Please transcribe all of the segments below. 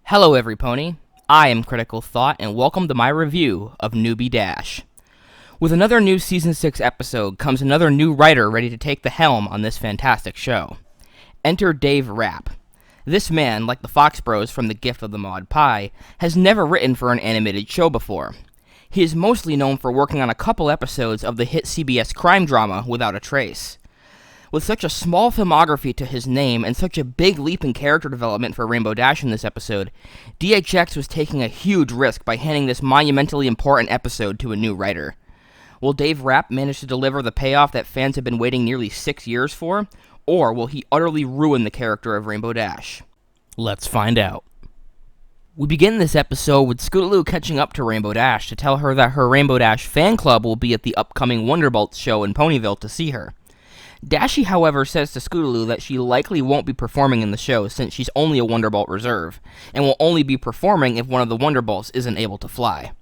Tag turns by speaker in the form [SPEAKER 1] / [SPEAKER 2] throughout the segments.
[SPEAKER 1] Hello everypony, I am Critical Thought and welcome to my review of Newbie Dash. With another new Season 6 episode comes another new writer ready to take the helm on this fantastic show. Enter Dave Rapp. This man, like the Fox Bros from The Gift of the Maud Pie, has never written for an animated show before. He is mostly known for working on a couple episodes of the hit CBS crime drama Without a Trace. With such a small filmography to his name and such a big leap in character development for Rainbow Dash in this episode, DHX was taking a huge risk by handing this monumentally important episode to a new writer. Will Dave Rapp manage to deliver the payoff that fans have been waiting nearly 6 years for, or will he utterly ruin the character of Rainbow Dash? Let's find out. We begin this episode with Scootaloo catching up to Rainbow Dash to tell her that her Rainbow Dash fan club will be at the upcoming Wonderbolt show in Ponyville to see her. Dashie, however, says to Scootaloo that she likely won't be performing in the show since she's only a Wonderbolt reserve, and will only be performing if one of the Wonderbolts isn't able to fly.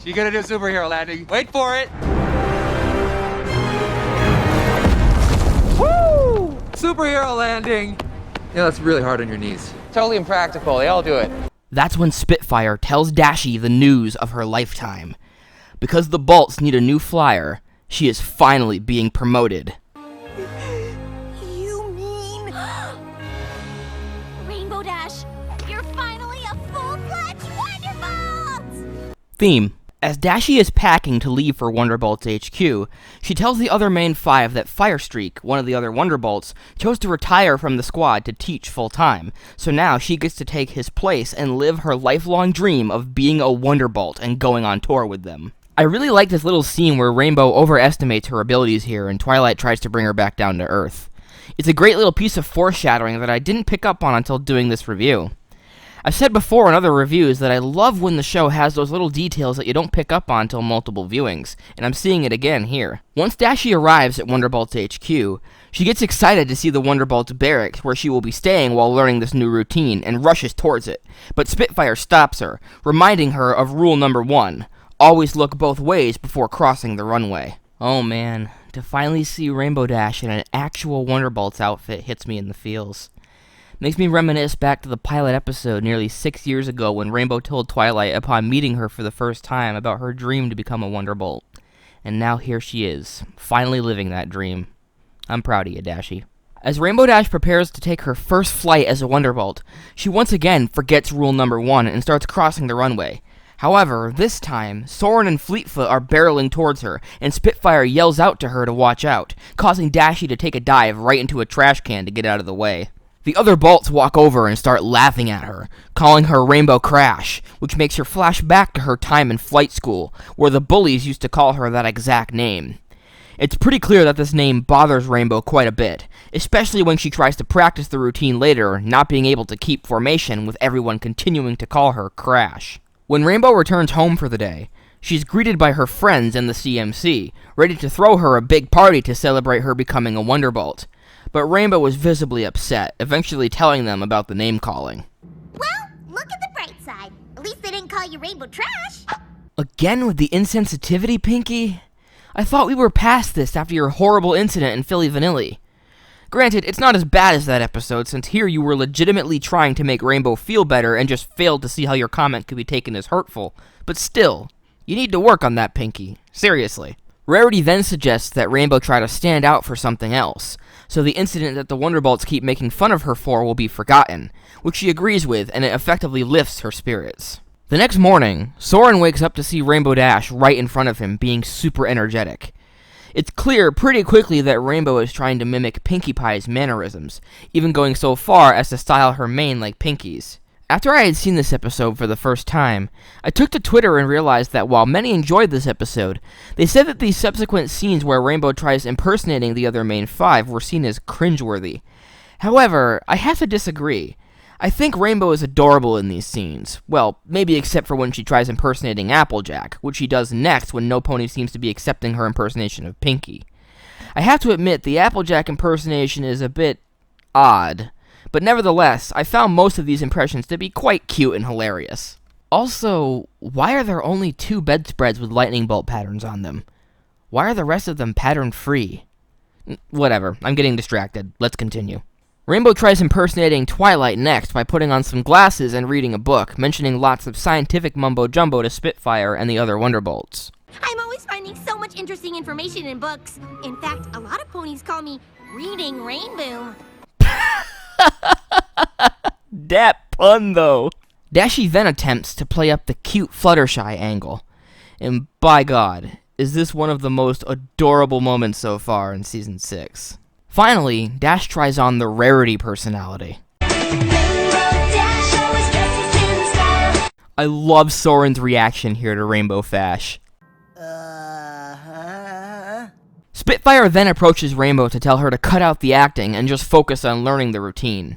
[SPEAKER 2] She's gonna do a superhero landing. Wait for it! Woo! Superhero landing! Yeah, that's really hard on your knees. Totally impractical, they all do it.
[SPEAKER 1] That's when Spitfire tells Dashie the news of her lifetime. Because the Bolts need a new flyer, she is finally being promoted.
[SPEAKER 3] You mean... Rainbow Dash, you're finally a full-fledged Wonderbolt!
[SPEAKER 1] Theme. As Dashie is packing to leave for Wonderbolt's HQ, she tells the other main five that Firestreak, one of the other Wonderbolts, chose to retire from the squad to teach full-time, so now she gets to take his place and live her lifelong dream of being a Wonderbolt and going on tour with them. I really like this little scene where Rainbow overestimates her abilities here and Twilight tries to bring her back down to Earth. It's a great little piece of foreshadowing that I didn't pick up on until doing this review. I've said before in other reviews that I love when the show has those little details that you don't pick up on until multiple viewings, and I'm seeing it again here. Once Dashie arrives at Wonderbolt's HQ, she gets excited to see the Wonderbolt's barracks where she will be staying while learning this new routine, and rushes towards it. But Spitfire stops her, reminding her of rule number 1, always look both ways before crossing the runway. Oh man, to finally see Rainbow Dash in an actual Wonderbolt's outfit hits me in the feels. Makes me reminisce back to the pilot episode nearly 6 years ago when Rainbow told Twilight upon meeting her for the first time about her dream to become a Wonderbolt. And now here she is, finally living that dream. I'm proud of you, Dashie. As Rainbow Dash prepares to take her first flight as a Wonderbolt, she once again forgets rule number 1 and starts crossing the runway. However, this time, Soren and Fleetfoot are barreling towards her, and Spitfire yells out to her to watch out, causing Dashie to take a dive right into a trash can to get out of the way. The other Bolts walk over and start laughing at her, calling her Rainbow Crash, which makes her flash back to her time in flight school, where the bullies used to call her that exact name. It's pretty clear that this name bothers Rainbow quite a bit, especially when she tries to practice the routine later, not being able to keep formation with everyone continuing to call her Crash. When Rainbow returns home for the day, she's greeted by her friends in the CMC, ready to throw her a big party to celebrate her becoming a Wonderbolt. But Rainbow was visibly upset, eventually telling them about the name-calling.
[SPEAKER 3] Well, look at the bright side. At least they didn't call you Rainbow Trash.
[SPEAKER 1] Again with the insensitivity, Pinky? I thought we were past this after your horrible incident in Philly Vanilli. Granted, it's not as bad as that episode, since here you were legitimately trying to make Rainbow feel better and just failed to see how your comment could be taken as hurtful. But still, you need to work on that, Pinky. Seriously. Rarity then suggests that Rainbow try to stand out for something else, so the incident that the Wonderbolts keep making fun of her for will be forgotten, which she agrees with, and it effectively lifts her spirits. The next morning, Soren wakes up to see Rainbow Dash right in front of him, being super energetic. It's clear pretty quickly that Rainbow is trying to mimic Pinkie Pie's mannerisms, even going so far as to style her mane like Pinkie's. After I had seen this episode for the first time, I took to Twitter and realized that while many enjoyed this episode, they said that these subsequent scenes where Rainbow tries impersonating the other main five were seen as cringeworthy. However, I have to disagree. I think Rainbow is adorable in these scenes. Well, maybe except for when she tries impersonating Applejack, which she does next when No Pony seems to be accepting her impersonation of Pinkie. I have to admit, the Applejack impersonation is a bit odd. But nevertheless, I found most of these impressions to be quite cute and hilarious. Also, why are there only 2 bedspreads with lightning bolt patterns on them? Why are the rest of them pattern-free? Whatever, I'm getting distracted. Let's continue. Rainbow tries impersonating Twilight next by putting on some glasses and reading a book, mentioning lots of scientific mumbo-jumbo to Spitfire and the other Wonderbolts.
[SPEAKER 3] I'm always finding so much interesting information in books. In fact, a lot of ponies call me Reading Rainbow.
[SPEAKER 1] Dat pun, though. Dashie then attempts to play up the cute Fluttershy angle. And by God, is this one of the most adorable moments so far in Season 6. Finally, Dash tries on the Rarity personality. I love Soren's reaction here to Rainbow Fash. Spitfire then approaches Rainbow to tell her to cut out the acting and just focus on learning the routine.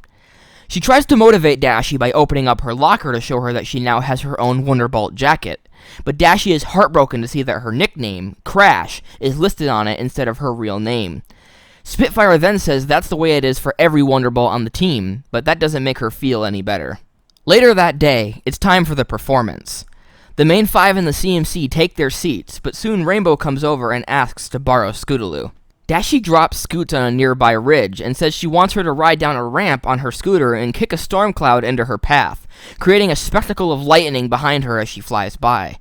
[SPEAKER 1] She tries to motivate Dashie by opening up her locker to show her that she now has her own Wonderbolt jacket, but Dashie is heartbroken to see that her nickname, Crash, is listed on it instead of her real name. Spitfire then says that's the way it is for every Wonderbolt on the team, but that doesn't make her feel any better. Later that day, it's time for the performance. The main 5 in the CMC take their seats, but soon Rainbow comes over and asks to borrow Scootaloo. Dashie drops Scoots on a nearby ridge and says she wants her to ride down a ramp on her scooter and kick a storm cloud into her path, creating a spectacle of lightning behind her as she flies by.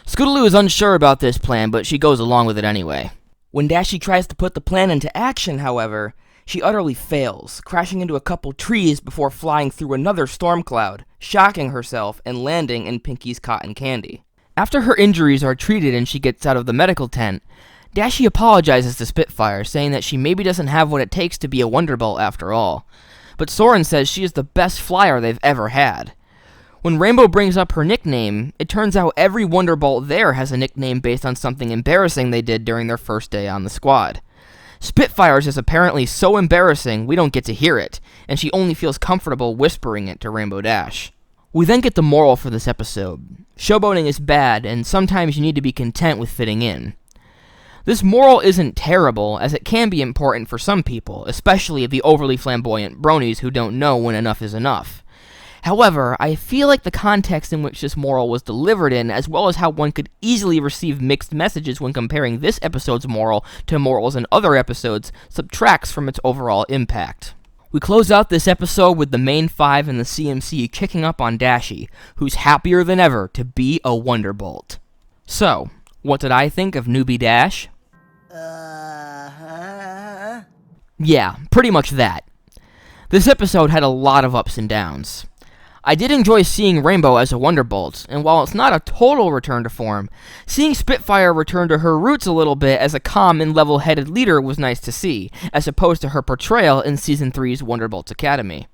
[SPEAKER 1] Scootaloo is unsure about this plan, but she goes along with it anyway. When Dashie tries to put the plan into action, however, she utterly fails, crashing into a couple trees before flying through another storm cloud, shocking herself and landing in Pinky's cotton candy. After her injuries are treated and she gets out of the medical tent, Dashie apologizes to Spitfire, saying that she maybe doesn't have what it takes to be a Wonderbolt after all. But Soren says she is the best flyer they've ever had. When Rainbow brings up her nickname, it turns out every Wonderbolt there has a nickname based on something embarrassing they did during their first day on the squad. Spitfire's is apparently so embarrassing we don't get to hear it, and she only feels comfortable whispering it to Rainbow Dash. We then get the moral for this episode. Showboating is bad, and sometimes you need to be content with fitting in. This moral isn't terrible, as it can be important for some people, especially the overly flamboyant bronies who don't know when enough is enough. However, I feel like the context in which this moral was delivered in, as well as how one could easily receive mixed messages when comparing this episode's moral to morals in other episodes, subtracts from its overall impact. We close out this episode with the main 5 in the CMC kicking up on Dashie, who's happier than ever to be a Wonderbolt. So, what did I think of Newbie Dash? Yeah, pretty much that. This episode had a lot of ups and downs. I did enjoy seeing Rainbow as a Wonderbolt, and while it's not a total return to form, seeing Spitfire return to her roots a little bit as a calm and level-headed leader was nice to see, as opposed to her portrayal in Season 3's Wonderbolt Academy.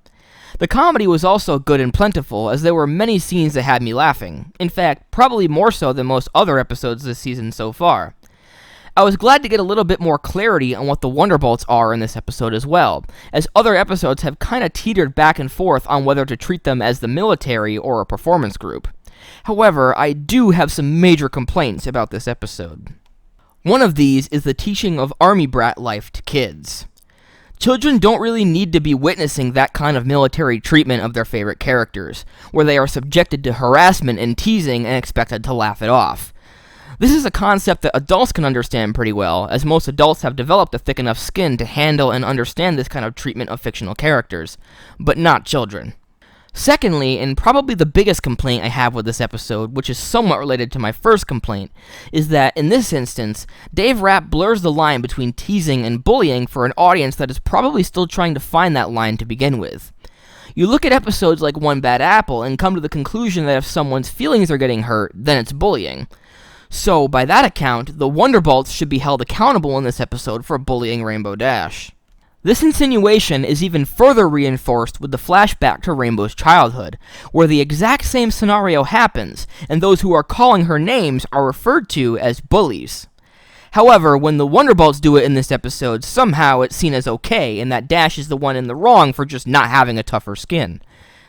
[SPEAKER 1] The comedy was also good and plentiful, as there were many scenes that had me laughing. In fact, probably more so than most other episodes this season so far. I was glad to get a little bit more clarity on what the Wonderbolts are in this episode as well, as other episodes have kinda teetered back and forth on whether to treat them as the military or a performance group. However, I do have some major complaints about this episode. One of these is the teaching of army brat life to kids. Children don't really need to be witnessing that kind of military treatment of their favorite characters, where they are subjected to harassment and teasing and expected to laugh it off. This is a concept that adults can understand pretty well, as most adults have developed a thick enough skin to handle and understand this kind of treatment of fictional characters, but not children. Secondly, and probably the biggest complaint I have with this episode, which is somewhat related to my first complaint, is that, in this instance, Dave Rapp blurs the line between teasing and bullying for an audience that is probably still trying to find that line to begin with. You look at episodes like One Bad Apple and come to the conclusion that if someone's feelings are getting hurt, then it's bullying. So, by that account, the Wonderbolts should be held accountable in this episode for bullying Rainbow Dash. This insinuation is even further reinforced with the flashback to Rainbow's childhood, where the exact same scenario happens, and those who are calling her names are referred to as bullies. However, when the Wonderbolts do it in this episode, somehow it's seen as okay, and that Dash is the one in the wrong for just not having a tougher skin.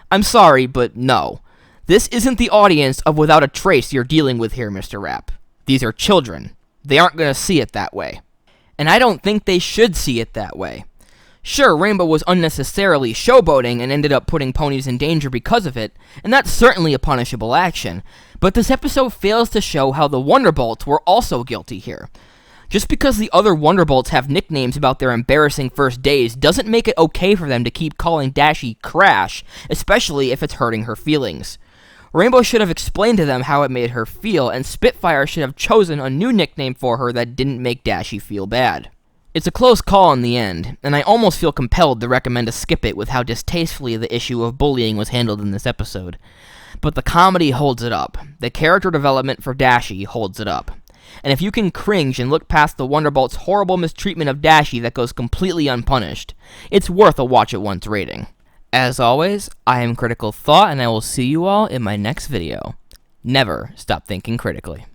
[SPEAKER 1] I'm sorry, but no. This isn't the audience of Without a Trace you're dealing with here, Mr. Rapp. These are children. They aren't going to see it that way. And I don't think they should see it that way. Sure, Rainbow was unnecessarily showboating and ended up putting ponies in danger because of it, and that's certainly a punishable action, but this episode fails to show how the Wonderbolts were also guilty here. Just because the other Wonderbolts have nicknames about their embarrassing first days doesn't make it okay for them to keep calling Dashie Crash, especially if it's hurting her feelings. Rainbow should have explained to them how it made her feel, and Spitfire should have chosen a new nickname for her that didn't make Dashie feel bad. It's a close call in the end, and I almost feel compelled to recommend to skip it with how distastefully the issue of bullying was handled in this episode. But the comedy holds it up. The character development for Dashie holds it up. And if you can cringe and look past the Wonderbolt's horrible mistreatment of Dashie that goes completely unpunished, it's worth a watch it once rating. As always, I am Critical Thought, and I will see you all in my next video. Never stop thinking critically.